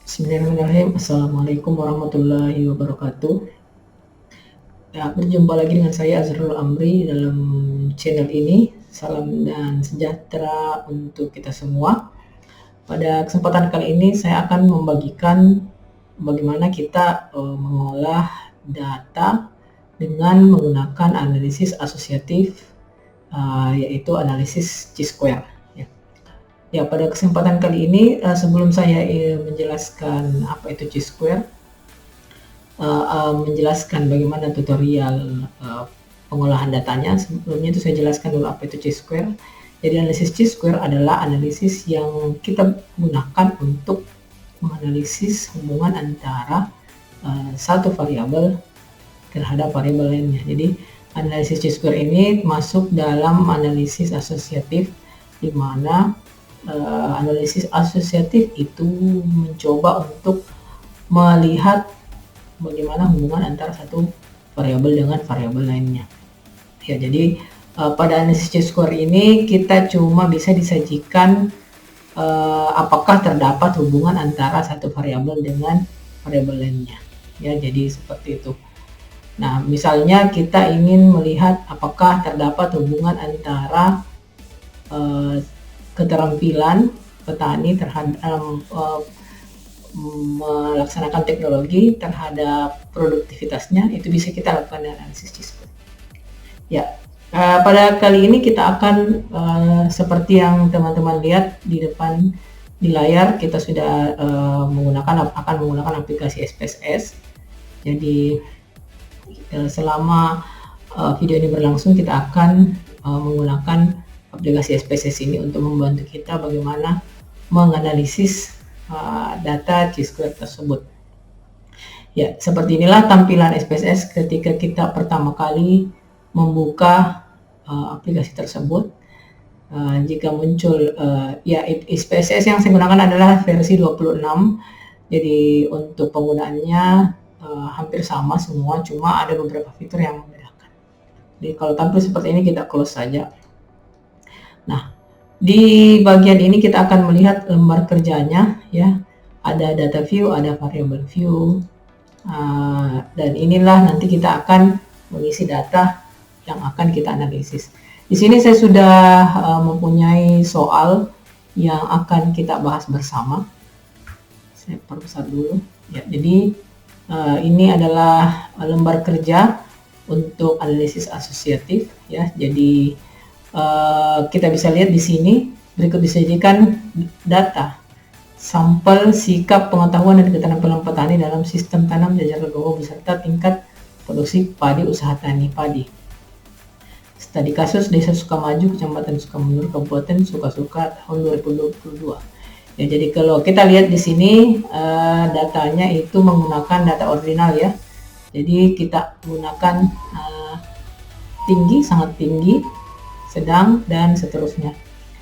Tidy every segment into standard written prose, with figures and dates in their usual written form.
Bismillahirrahmanirrahim. Assalamualaikum warahmatullahi wabarakatuh. Ya, berjumpa lagi dengan saya Azrul Amri dalam channel ini. Salam dan sejahtera untuk kita semua. Pada kesempatan kali ini saya akan membagikan bagaimana kita mengolah data dengan menggunakan analisis asosiatif, yaitu analisis Chi-square. Ya, pada kesempatan kali ini sebelum saya menjelaskan apa itu Chi-square, menjelaskan bagaimana tutorial pengolahan datanya, sebelumnya itu saya jelaskan dulu apa itu Chi-square. Jadi analisis Chi-square adalah analisis yang kita gunakan untuk menganalisis hubungan antara satu variabel terhadap variabel lainnya. Jadi analisis Chi-square ini masuk dalam analisis asosiatif, di mana analisis asosiatif itu mencoba untuk melihat bagaimana hubungan antara satu variabel dengan variabel lainnya. Ya, jadi pada analisis Chi-square ini kita cuma bisa disajikan apakah terdapat hubungan antara satu variabel dengan variabel lainnya. Ya, jadi seperti itu. Nah, misalnya kita ingin melihat apakah terdapat hubungan antara keterampilan petani terhadap melaksanakan teknologi terhadap produktivitasnya, itu bisa kita lakukan dengan analisis Chi-square. Ya, pada kali ini kita akan seperti yang teman-teman lihat di depan di layar, kita sudah akan menggunakan aplikasi SPSS. Jadi selama video ini berlangsung kita akan menggunakan aplikasi SPSS ini untuk membantu kita bagaimana menganalisis data Chi-square tersebut. Ya, seperti inilah tampilan SPSS ketika kita pertama kali membuka aplikasi tersebut. Jika muncul ya, SPSS yang saya gunakan adalah versi 26. Jadi untuk penggunaannya hampir sama semua, cuma ada beberapa fitur yang membedakan. Jadi kalau tampil seperti ini kita close saja. Nah, di bagian ini kita akan melihat lembar kerjanya, ya. Ada data view, ada variable view, dan inilah nanti kita akan mengisi data yang akan kita analisis. Di sini saya sudah mempunyai soal yang akan kita bahas bersama. Saya perbesar dulu. Ya, jadi ini adalah lembar kerja untuk analisis asosiatif, ya. Jadi kita bisa lihat di sini berikut disajikan data sampel sikap, pengetahuan dan keterampilan petani dalam sistem tanam jajar legowo beserta tingkat produksi padi usaha tani padi. Studi kasus Desa Sukamaju, Kecamatan Sukamundur, Kabupaten Sukasuka tahun 2022. Ya, jadi kalau kita lihat di sini datanya itu menggunakan data ordinal, ya. Jadi kita gunakan tinggi, sangat tinggi, sedang, dan seterusnya.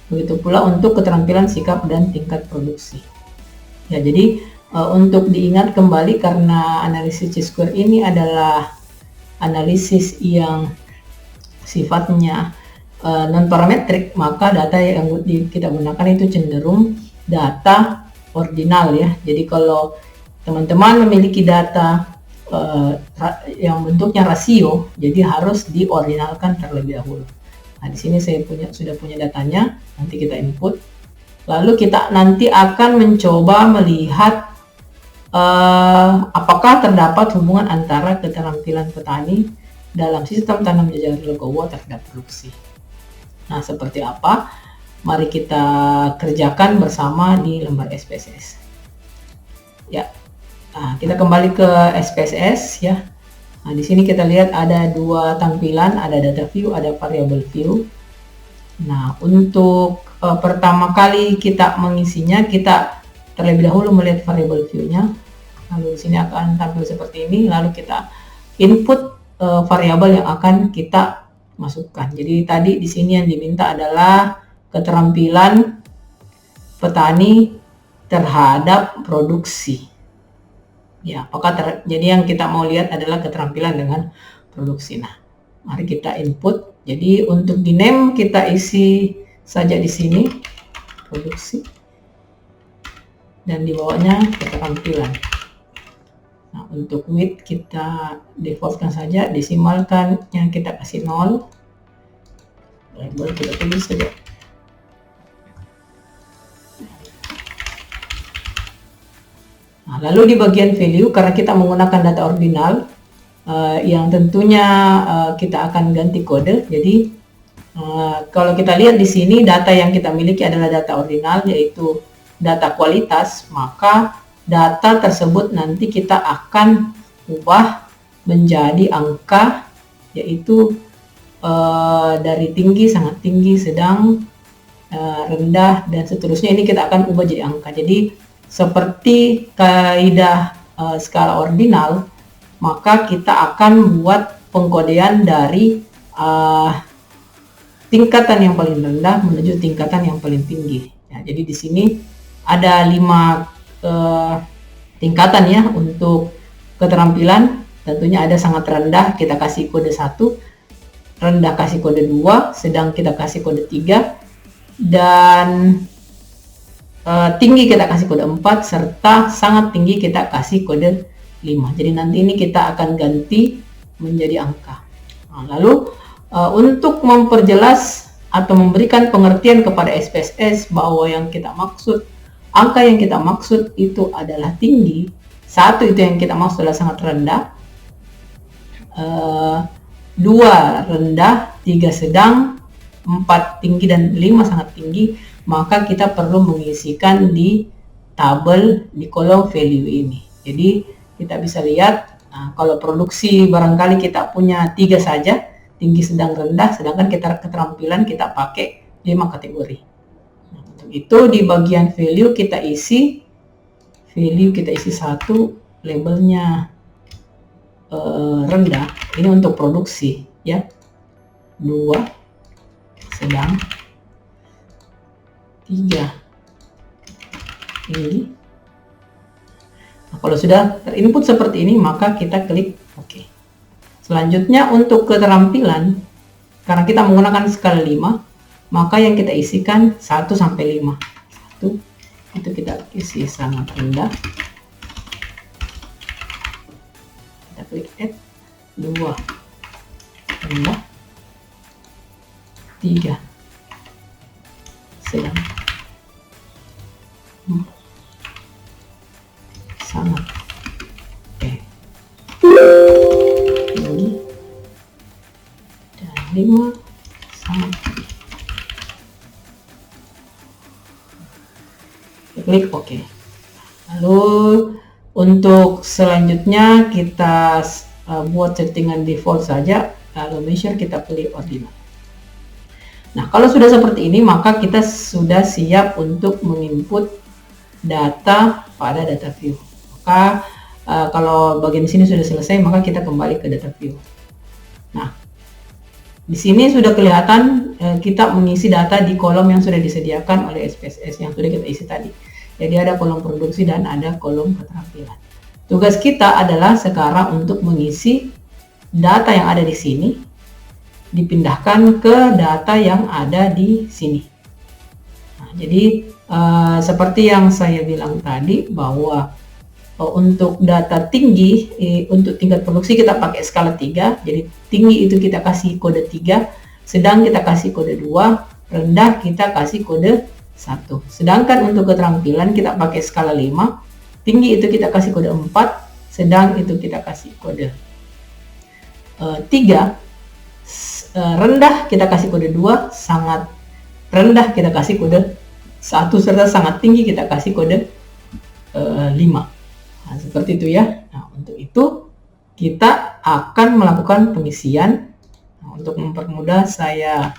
Begitu pula untuk keterampilan sikap dan tingkat produksi. Ya, jadi untuk diingat kembali, karena analisis Chi-square ini adalah analisis yang sifatnya non parametrik, maka data yang kita gunakan itu cenderung data ordinal, ya. Jadi kalau teman-teman memiliki data yang bentuknya rasio, jadi harus diordinalkan terlebih dahulu. Nah, di sini saya sudah punya datanya, nanti kita input. Lalu kita nanti akan mencoba melihat apakah terdapat hubungan antara keterampilan petani dalam sistem tanam jajar legowo terhadap produksi. Nah, seperti apa? Mari kita kerjakan bersama di lembar SPSS. Ya, nah, kita kembali ke SPSS, ya. Nah, di sini kita lihat ada dua tampilan, ada data view, ada variable view. Nah, untuk pertama kali kita mengisinya, kita terlebih dahulu melihat variable view-nya. Lalu di sini akan tampil seperti ini, lalu kita input variabel yang akan kita masukkan. Jadi tadi di sini yang diminta adalah keterampilan petani terhadap produksi. Ya, apakah jadi yang kita mau lihat adalah keterampilan dengan produksi. Nah, mari kita input. Jadi untuk di name kita isi saja di sini produksi. dan di bawahnya keterampilan. Nah, untuk width kita defaultkan saja, desimalkan yang kita kasih 0, label kita tulis saja. Nah, lalu di bagian value, karena kita menggunakan data ordinal, yang tentunya kita akan ganti kode. Jadi kalau kita lihat di sini, data yang kita miliki adalah data ordinal, yaitu data kualitas, maka data tersebut nanti kita akan ubah menjadi angka, yaitu dari tinggi, sangat tinggi, sedang, rendah, dan seterusnya. Ini kita akan ubah jadi angka. Jadi seperti kaidah skala ordinal, maka kita akan buat pengkodean dari tingkatan yang paling rendah menuju tingkatan yang paling tinggi. Ya, jadi di sini ada 5 tingkatan ya untuk keterampilan. Tentunya ada sangat rendah, kita kasih kode 1, rendah kasih kode 2, sedang kita kasih kode 3, dan tinggi kita kasih kode 4, serta sangat tinggi kita kasih kode 5. Jadi nanti ini kita akan ganti menjadi angka. Nah, lalu untuk memperjelas atau memberikan pengertian kepada SPSS bahwa yang kita maksud, angka yang kita maksud itu adalah tinggi, 1 itu yang kita maksud adalah sangat rendah, 2 rendah, 3 sedang, 4 tinggi, dan 5 sangat tinggi, maka kita perlu mengisikan di tabel di kolom value ini. Jadi kita bisa lihat, kalau produksi barangkali kita punya 3 saja, tinggi, sedang, rendah, sedangkan keterampilan kita pakai 5 kategori. Nah, untuk itu di bagian value kita isi 1, labelnya rendah, ini untuk produksi ya, 2 sedang, 3 tinggi. Nah, kalau sudah terinput seperti ini, maka kita klik OK. Selanjutnya untuk keterampilan, karena kita menggunakan skala 5, maka yang kita isikan 1 sampai 5. 1 itu kita isi sangat rendah. Kita klik add. 2 rendah. 3 sedang. Sangat. Oke. Tinggi. Dan 5 sangat. Klik OK. Lalu untuk selanjutnya kita buat settingan default saja, lalu measure kita pilih ordinal. Nah, kalau sudah seperti ini, maka kita sudah siap untuk menginput data pada data view. Maka kalau bagian sini sudah selesai, maka kita kembali ke data view. Nah, di sini sudah kelihatan kita mengisi data di kolom yang sudah disediakan oleh SPSS yang sudah kita isi tadi. Jadi ada kolom produksi dan ada kolom keterampilan. Tugas kita adalah sekarang untuk mengisi data yang ada di sini, dipindahkan ke data yang ada di sini. Nah, jadi seperti yang saya bilang tadi, bahwa untuk data tinggi, untuk tingkat produksi kita pakai skala 3, jadi tinggi itu kita kasih kode 3, sedang kita kasih kode 2, rendah kita kasih kode 1. Sedangkan untuk keterampilan kita pakai skala 5, tinggi itu kita kasih kode 4, sedang itu kita kasih kode 3, rendah kita kasih kode 2, sangat rendah kita kasih kode 1, serta sangat tinggi kita kasih kode 5. Nah, seperti itu ya. Nah, untuk itu kita akan melakukan pengisian. Nah, untuk mempermudah saya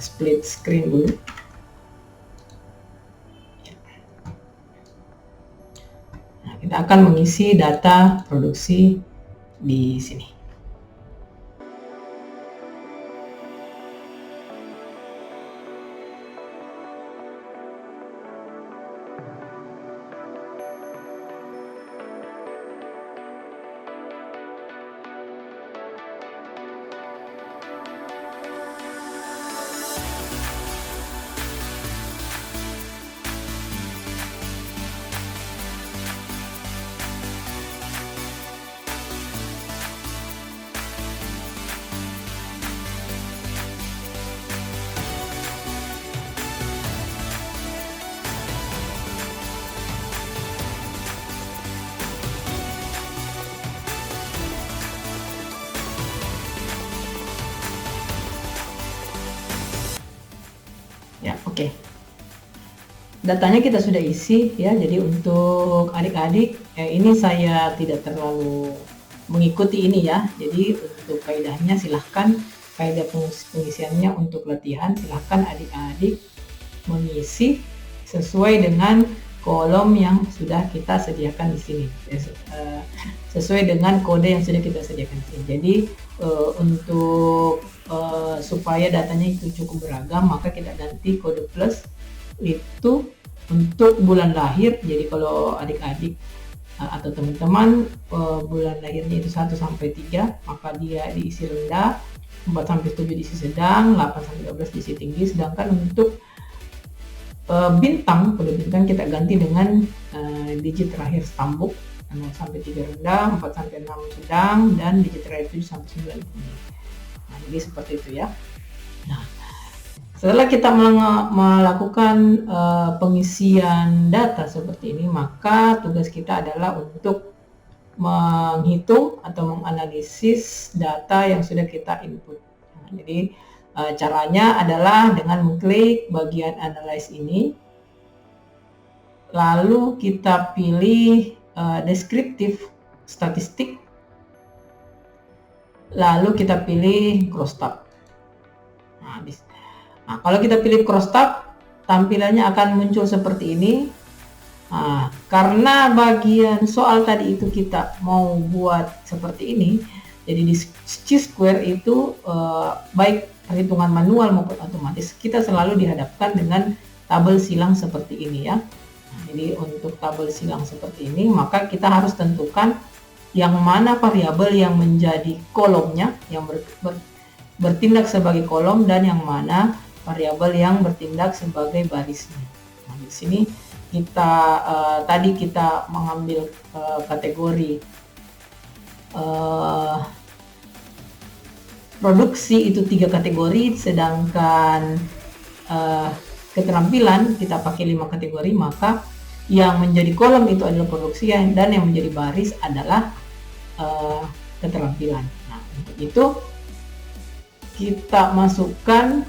split screen dulu. Nah, kita akan mengisi data produksi di sini. datanya kita sudah isi ya. Jadi untuk adik-adik ini saya tidak terlalu mengikuti ini ya. Jadi untuk kaidahnya silahkan, kaidah pengisiannya untuk latihan silahkan adik-adik mengisi sesuai dengan kolom yang sudah kita sediakan di sini, sesuai dengan kode yang sudah kita sediakan di sini. Jadi untuk supaya datanya itu cukup beragam, maka kita ganti kode plus itu untuk bulan lahir. Jadi kalau adik-adik atau teman-teman bulan lahirnya itu 1 sampai 3, maka dia diisi rendah, 4 sampai 7 diisi sedang, 8 sampai 12 diisi tinggi. Sedangkan untuk bintang, kode bintang kita ganti dengan digit terakhir stambuk, 0 sampai 3 rendah, 4 sampai 6 sedang, dan digit terakhir 7 sampai 9 tinggi. Nah, jadi seperti itu ya. Nah, setelah kita melakukan pengisian data seperti ini, maka tugas kita adalah untuk menghitung atau menganalisis data yang sudah kita input. Nah, jadi caranya adalah dengan mengklik bagian analyze ini, lalu kita pilih deskriptif statistik, lalu kita pilih crosstab. Nah, kalau kita pilih crosstab, tampilannya akan muncul seperti ini. Nah, karena bagian soal tadi itu kita mau buat seperti ini, jadi di chi-square itu baik perhitungan manual maupun otomatis kita selalu dihadapkan dengan tabel silang seperti ini ya. Nah, jadi untuk tabel silang seperti ini, maka kita harus tentukan yang mana variabel yang menjadi kolomnya, yang bertindak sebagai kolom, dan yang mana variabel yang bertindak sebagai barisnya. Nah, di sini kita tadi kita mengambil kategori produksi itu 3 kategori, sedangkan keterampilan kita pakai 5 kategori, maka yang menjadi kolom itu adalah produksi dan yang menjadi baris adalah keterampilan. Nah, untuk itu kita masukkan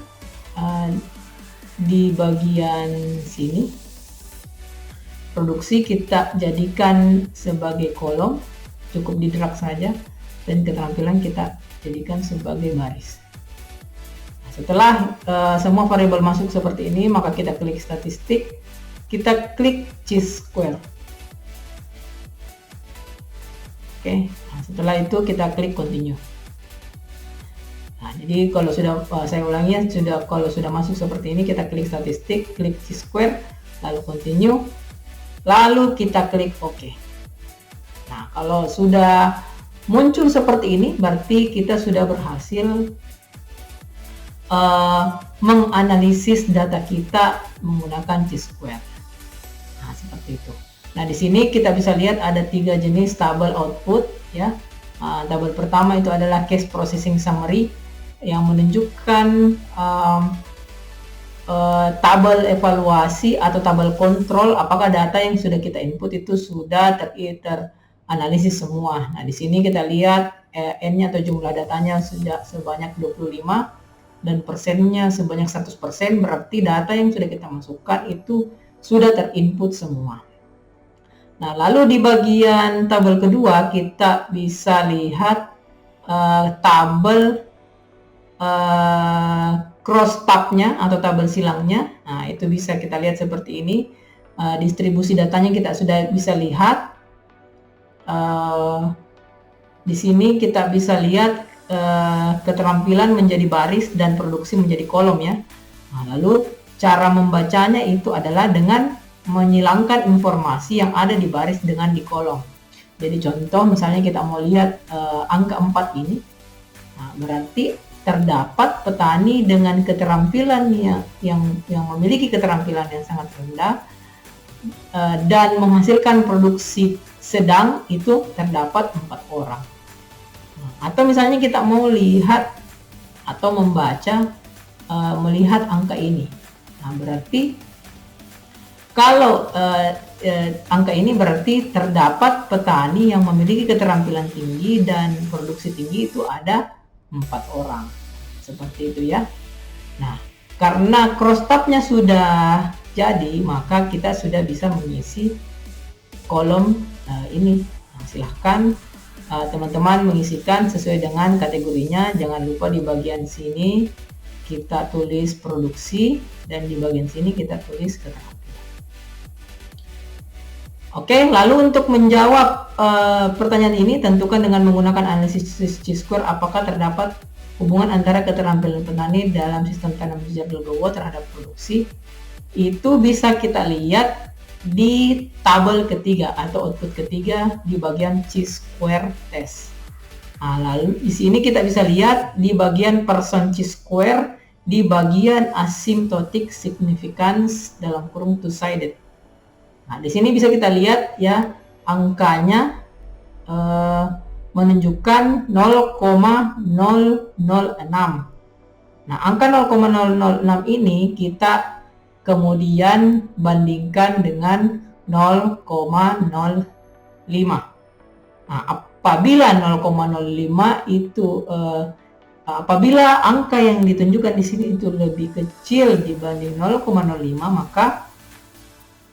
di bagian sini, produksi kita jadikan sebagai kolom, cukup di drag saja, dan keterampilan kita jadikan sebagai baris. Nah, setelah semua variabel masuk seperti ini, maka kita klik statistik, kita klik chi-square. Oke, nah, setelah itu kita klik continue. Nah, jadi kalau sudah saya ulangi ya, kalau sudah masuk seperti ini, kita klik statistik, klik chi-square, lalu continue, lalu kita klik OK. Nah, kalau sudah muncul seperti ini, berarti kita sudah berhasil menganalisis data kita menggunakan chi-square. Nah, seperti itu. Nah, di sini kita bisa lihat ada 3 jenis tabel output ya. Tabel pertama itu adalah case processing summary yang menunjukkan tabel evaluasi atau tabel kontrol apakah data yang sudah kita input itu sudah analisis semua. Nah, di sini kita lihat N-nya atau jumlah datanya sudah sebanyak 25 dan persennya sebanyak 100%, berarti data yang sudah kita masukkan itu sudah terinput semua. Nah, lalu di bagian tabel kedua kita bisa lihat tabel cross tabnya atau tabel silangnya. Nah, itu bisa kita lihat seperti ini. Distribusi datanya kita sudah bisa lihat. Di sini kita bisa lihat keterampilan menjadi baris dan produksi menjadi kolom ya. Nah, lalu cara membacanya itu adalah dengan menyilangkan informasi yang ada di baris dengan di kolom. Jadi contoh misalnya kita mau lihat angka 4 ini. Nah, berarti terdapat petani dengan keterampilan yang memiliki keterampilan yang sangat rendah dan menghasilkan produksi sedang, itu terdapat 4 orang. Atau misalnya kita mau lihat atau membaca melihat angka ini. Nah, berarti kalau angka ini berarti terdapat petani yang memiliki keterampilan tinggi dan produksi tinggi, itu ada 4 orang. Seperti itu ya. Nah, karena crosstabnya sudah jadi maka kita sudah bisa mengisi kolom ini. Nah, silahkan teman-teman mengisikan sesuai dengan kategorinya. Jangan lupa di bagian sini kita tulis produksi dan di bagian sini kita tulis keterampilan. Oke, lalu untuk menjawab pertanyaan ini, tentukan dengan menggunakan analisis chi-square apakah terdapat hubungan antara keterampilan petani dalam sistem tanam jajar legowo terhadap produksi. Itu bisa kita lihat di tabel ketiga atau output ketiga di bagian chi-square test. Nah, lalu di sini kita bisa lihat di bagian percent chi-square di bagian asymptotic significance dalam kurung two-sided. Nah, di sini bisa kita lihat ya, angkanya menunjukkan 0,006. Nah, angka 0,006 ini kita kemudian bandingkan dengan 0,05. Nah, apabila 0,05 itu apabila angka yang ditunjukkan di sini itu lebih kecil dibanding 0,05, maka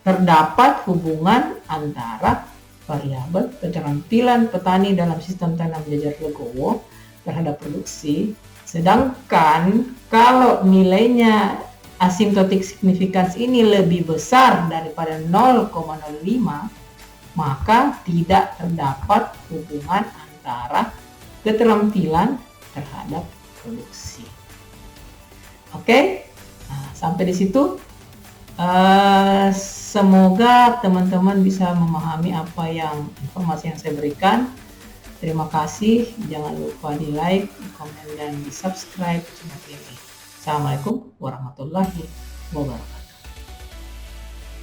terdapat hubungan antara variabel keterampilan petani dalam sistem tanam jajar legowo terhadap produksi. Sedangkan kalau nilainya asymptotic significance ini lebih besar daripada 0,05, maka tidak terdapat hubungan antara keterampilan terhadap produksi. Oke, nah, sampai di situ. Semoga teman-teman bisa memahami apa yang informasi yang saya berikan. Terima kasih. Jangan lupa di like, di komen, dan di subscribe channel ini. Assalamualaikum warahmatullahi wabarakatuh.